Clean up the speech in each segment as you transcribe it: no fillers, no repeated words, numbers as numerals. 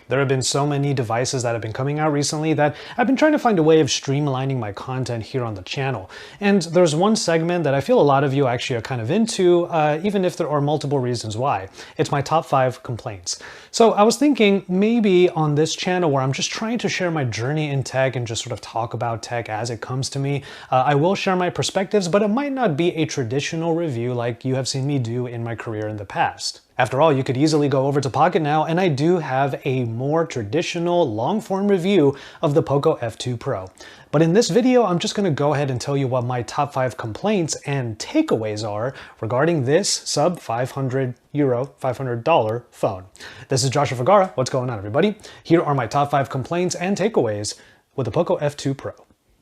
There have been so many devices that have been coming out recently that I've been trying to find a way of streamlining my content here on the channel. And there's one segment that I feel a lot of you actually are kind of into, even if there are multiple reasons why. It's my top 5 complaints. So I was thinking maybe on this channel where I'm just trying to share my journey in tech and just sort of talk about tech as it comes to me, I will share my perspectives, but it might not be a traditional review like you have seen me do in my career in the past. After all, you could easily go over to Pocket now, and I do have a more traditional long-form review of the Poco F2 Pro. But in this video, I'm just going to go ahead and tell you what my top 5 complaints and takeaways are regarding this sub €500 $500 phone. This is Joshua Vergara. What's going on, everybody? Here are my top 5 complaints and takeaways with the Poco F2 Pro.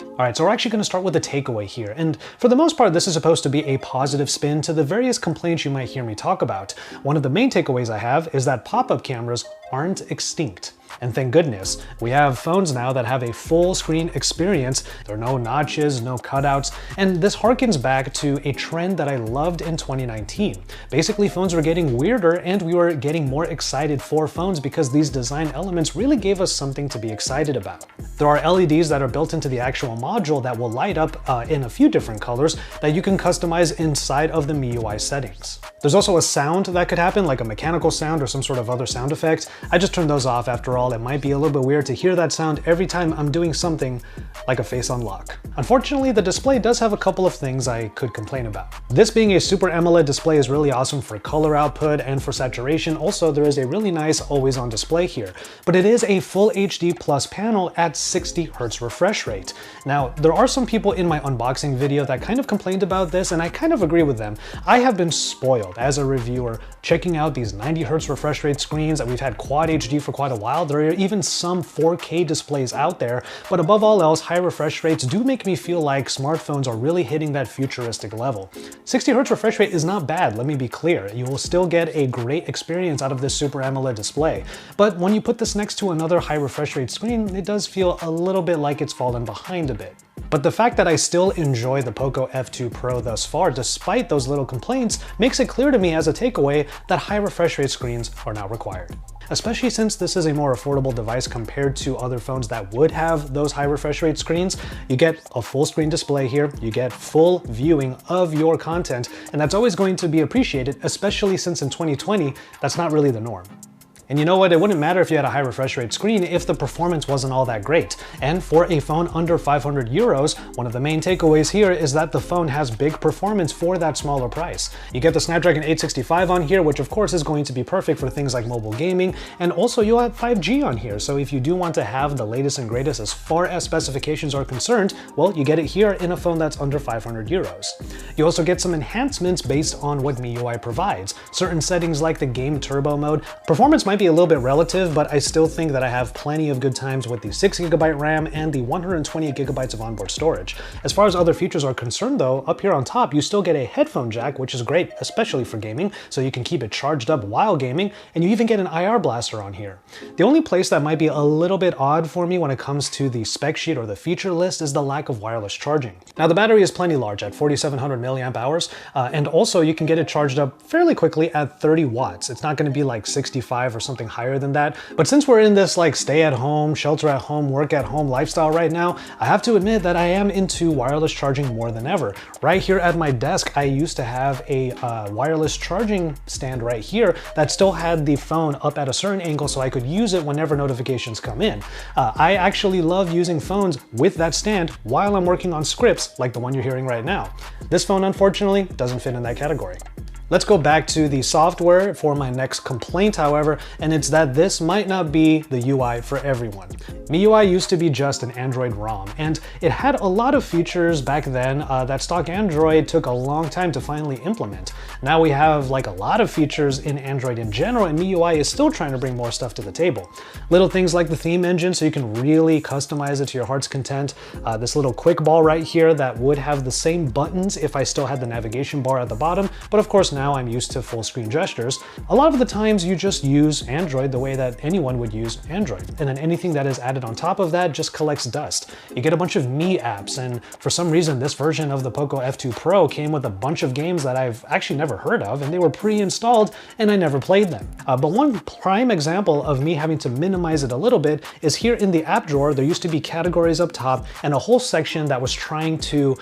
Alright, so we're actually going to start with the takeaway here, and for the most part this is supposed to be a positive spin to the various complaints you might hear me talk about. One of the main takeaways I have is that pop-up cameras aren't extinct. And thank goodness, we have phones now that have a full screen experience. There are no notches, no cutouts, and this harkens back to a trend that I loved in 2019. Basically, phones were getting weirder and we were getting more excited for phones because these design elements really gave us something to be excited about. There are LEDs that are built into the actual module that will light up in a few different colors that you can customize inside of the MIUI settings. There's also a sound that could happen, like a mechanical sound or some sort of other sound effect. I just turned those off after all. It might be a little bit weird to hear that sound every time I'm doing something like a face unlock. Unfortunately, the display does have a couple of things I could complain about. This being a Super AMOLED display is really awesome for color output and for saturation. Also, there is a really nice always-on display here, but it is a full HD plus panel at 60 Hz refresh rate. Now, there are some people in my unboxing video that kind of complained about this, and I kind of agree with them. I have been spoiled as a reviewer checking out these 90 Hz refresh rate screens that we've had Quad HD for quite a while. There are even some 4K displays out there, but above all else, high refresh rates do make me feel like smartphones are really hitting that futuristic level. 60 Hz refresh rate is not bad, let me be clear. You will still get a great experience out of this Super AMOLED display, but when you put this next to another high refresh rate screen, it does feel a little bit like it's fallen behind a bit. But the fact that I still enjoy the Poco F2 Pro thus far, despite those little complaints, makes it clear to me as a takeaway that high refresh rate screens are now required. Especially since this is a more affordable device compared to other phones that would have those high refresh rate screens. You get a full screen display here, you get full viewing of your content, and that's always going to be appreciated, especially since in 2020, that's not really the norm. And you know what, it wouldn't matter if you had a high refresh rate screen if the performance wasn't all that great. And for a phone under €500, one of the main takeaways here is that the phone has big performance for that smaller price. You get the Snapdragon 865 on here, which of course is going to be perfect for things like mobile gaming, and also you'll have 5G on here, so if you do want to have the latest and greatest as far as specifications are concerned, well, you get it here in a phone that's under €500. You also get some enhancements based on what MIUI provides. Certain settings like the game turbo mode. Performance might be a little bit relative, but I still think that I have plenty of good times with the 6GB RAM and the 128GB of onboard storage. As far as other features are concerned though, up here on top you still get a headphone jack, which is great, especially for gaming, so you can keep it charged up while gaming, and you even get an IR blaster on here. The only place that might be a little bit odd for me when it comes to the spec sheet or the feature list is the lack of wireless charging. Now the battery is plenty large at 4700 mAh, and also you can get it charged up fairly quickly at 30 watts. It's not going to be like 65 or something higher than that. But since we're in this like stay at home, shelter at home, work at home lifestyle right now, I have to admit that I am into wireless charging more than ever. Right here at my desk, I used to have a wireless charging stand right here that still had the phone up at a certain angle so I could use it whenever notifications come in. I actually love using phones with that stand while I'm working on scripts like the one you're hearing right now. This phone, unfortunately, doesn't fit in that category. Let's go back to the software for my next complaint, however, and it's that this might not be the UI for everyone. MIUI used to be just an Android ROM, and it had a lot of features back then that stock Android took a long time to finally implement. Now we have like a lot of features in Android in general, and MIUI is still trying to bring more stuff to the table. Little things like the theme engine, so you can really customize it to your heart's content. This little quick ball right here that would have the same buttons if I still had the navigation bar at the bottom, but of course now I'm used to full screen gestures, a lot of the times you just use Android the way that anyone would use Android. And then anything that is added on top of that just collects dust. You get a bunch of Me apps, and for some reason this version of the Poco F2 Pro came with a bunch of games that I've actually never heard of, and they were pre-installed and I never played them. But one prime example of me having to minimize it a little bit is here in the app drawer. There used to be categories up top and a whole section that was trying to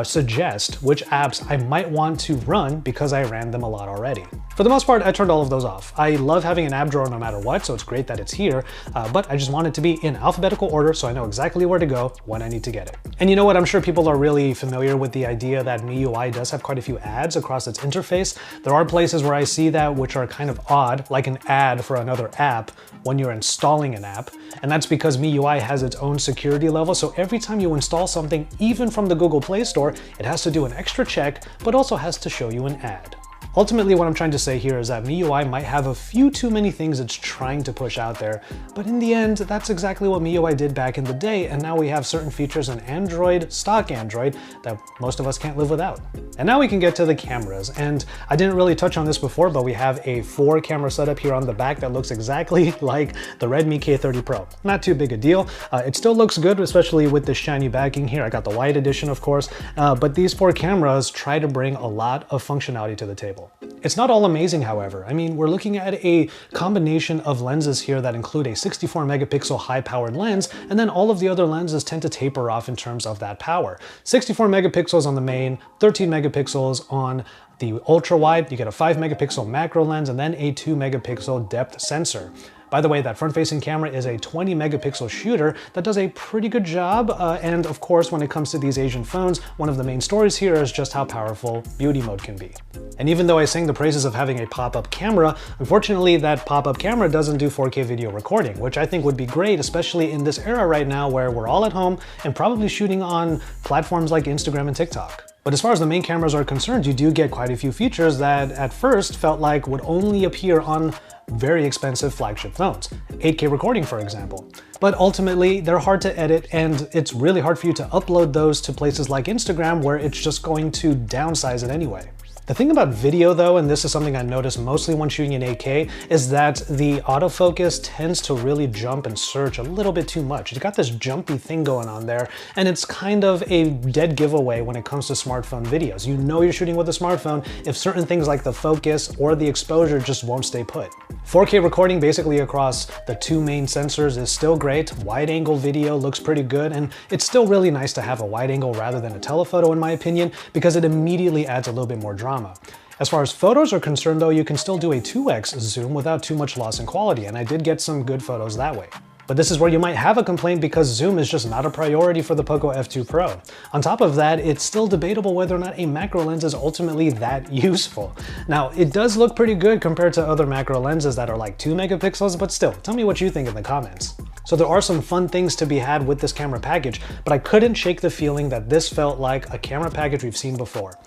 suggest which apps I might want to run because I ran them a lot already. For the most part, I turned all of those off. I love having an app drawer no matter what, so it's great that it's here, but I just want it to be in alphabetical order so I know exactly where to go when I need to get it. And you know what? I'm sure people are really familiar with the idea that MIUI does have quite a few ads across its interface. There are places where I see that which are kind of odd, like an ad for another app when you're installing an app. And that's because MIUI has its own security level, so every time you install something, even from the Google Play Store, it has to do an extra check, but also has to show you an ad. Ultimately, what I'm trying to say here is that MIUI might have a few too many things it's trying to push out there, but in the end, that's exactly what MIUI did back in the day, and now we have certain features in Android, stock Android, that most of us can't live without. And now we can get to the cameras, and I didn't really touch on this before, but we have a 4-camera setup here on the back that looks exactly like the Redmi K30 Pro. Not too big a deal. It still looks good, especially with the shiny backing here. I got the white edition, of course, but these 4 cameras try to bring a lot of functionality to the table. It's not all amazing, however. I mean, we're looking at a combination of lenses here that include a 64 megapixel high-powered lens, and then all of the other lenses tend to taper off in terms of that power. 64 megapixels on the main, 13 megapixels on the ultra-wide. You get a 5 megapixel macro lens and then a 2 megapixel depth sensor. By the way, that front-facing camera is a 20 megapixel shooter that does a pretty good job, and of course, when it comes to these Asian phones, one of the main stories here is just how powerful beauty mode can be. And even though I sing the praises of having a pop-up camera, unfortunately that pop-up camera doesn't do 4K video recording, which I think would be great, especially in this era right now where we're all at home and probably shooting on platforms like Instagram and TikTok. But as far as the main cameras are concerned, you do get quite a few features that at first felt like would only appear on very expensive flagship phones. 8K recording, for example. But ultimately, they're hard to edit, and it's really hard for you to upload those to places like Instagram where it's just going to downsize it anyway. The thing about video though, and this is something I noticed mostly when shooting in 8K, is that the autofocus tends to really jump and search a little bit too much. It's got this jumpy thing going on there, and it's kind of a dead giveaway when it comes to smartphone videos. You know you're shooting with a smartphone if certain things like the focus or the exposure just won't stay put. 4K recording basically across the 2 main sensors is still great. Wide angle video looks pretty good, and it's still really nice to have a wide angle rather than a telephoto in my opinion, because it immediately adds a little bit more drama. As far as photos are concerned though, you can still do a 2x zoom without too much loss in quality, and I did get some good photos that way. But this is where you might have a complaint because zoom is just not a priority for the Poco F2 Pro. On top of that, it's still debatable whether or not a macro lens is ultimately that useful. Now, it does look pretty good compared to other macro lenses that are like 2 megapixels, but still, tell me what you think in the comments. So there are some fun things to be had with this camera package, but I couldn't shake the feeling that this felt like a camera package we've seen before.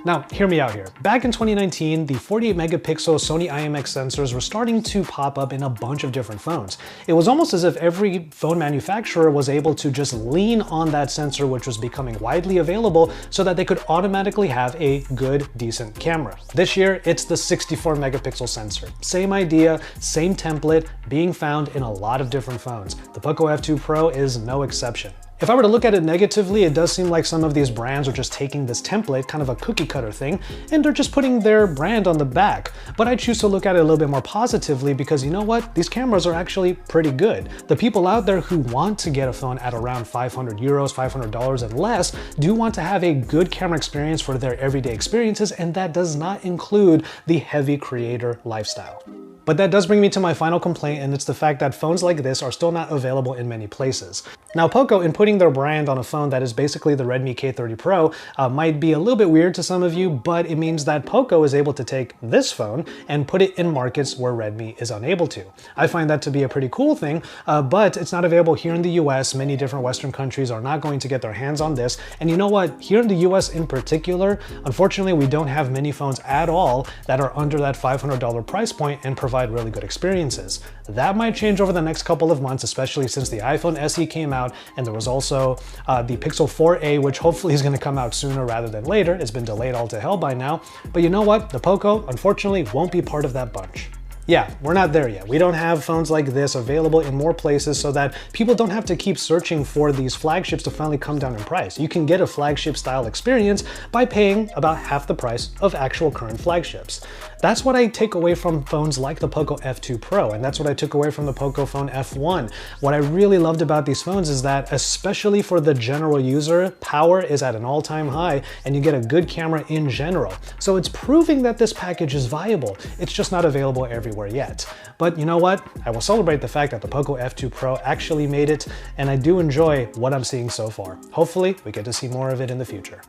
Now, hear me out here. Back in 2019, the 48 megapixel Sony IMX sensors were starting to pop up in a bunch of different phones. It was almost as if every phone manufacturer was able to just lean on that sensor, which was becoming widely available, so that they could automatically have a good, decent camera. This year, it's the 64 megapixel sensor. Same idea, same template, being found in a lot of different phones. The Poco F2 Pro is no exception. If I were to look at it negatively, it does seem like some of these brands are just taking this template, kind of a cookie cutter thing, and they're just putting their brand on the back. But I choose to look at it a little bit more positively because you know what? These cameras are actually pretty good. The people out there who want to get a phone at around 500 euros, $500 and less, do want to have a good camera experience for their everyday experiences, and that does not include the heavy creator lifestyle. But that does bring me to my final complaint, and it's the fact that phones like this are still not available in many places. Now, Poco, in putting their brand on a phone that is basically the Redmi K30 Pro, might be a little bit weird to some of you, but it means that Poco is able to take this phone and put it in markets where Redmi is unable to. I find that to be a pretty cool thing, but it's not available here in the US. Many different Western countries are not going to get their hands on this. And you know what? Here in the US in particular, unfortunately, we don't have many phones at all that are under that $500 price point and provide provide really good experiences. That might change over the next couple of months, especially since the iPhone SE came out and there was also the Pixel 4a, which hopefully is going to come out sooner rather than later. It's been delayed all to hell by now. But you know what? The Poco, unfortunately, won't be part of that bunch. Yeah, we're not there yet. We don't have phones like this available in more places so that people don't have to keep searching for these flagships to finally come down in price. You can get a flagship style experience by paying about half the price of actual current flagships. That's what I take away from phones like the Poco F2 Pro, and that's what I took away from the Poco Phone F1. What I really loved about these phones is that, especially for the general user, power is at an all-time high and you get a good camera in general. So it's proving that this package is viable. It's just not available everywhere yet. But you know what? I will celebrate the fact that the Poco F2 Pro actually made it, and I do enjoy what I'm seeing so far. Hopefully, we get to see more of it in the future.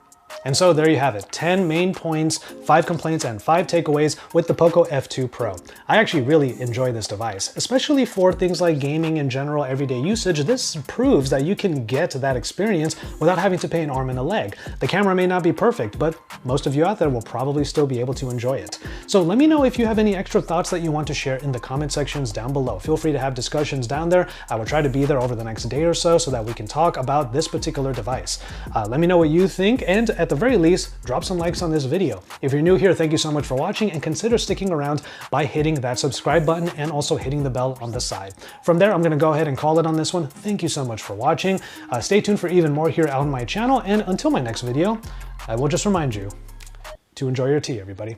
And so there you have it, 10 main points, 5 complaints, and 5 takeaways with the Poco F2 Pro. I actually really enjoy this device, especially for things like gaming and general everyday usage. This proves that you can get that experience without having to pay an arm and a leg. The camera may not be perfect, but most of you out there will probably still be able to enjoy it. So let me know if you have any extra thoughts that you want to share in the comment sections down below. Feel free to have discussions down there. I will try to be there over the next day or so that we can talk about this particular device. Let me know what you think, and at the very least, drop some likes on this video. If you're new here, thank you so much for watching, and consider sticking around by hitting that subscribe button and also hitting the bell on the side. From there, I'm going to go ahead and call it on this one. Thank you so much for watching. Stay tuned for even more here on my channel, and until my next video, I will just remind you to enjoy your tea, everybody.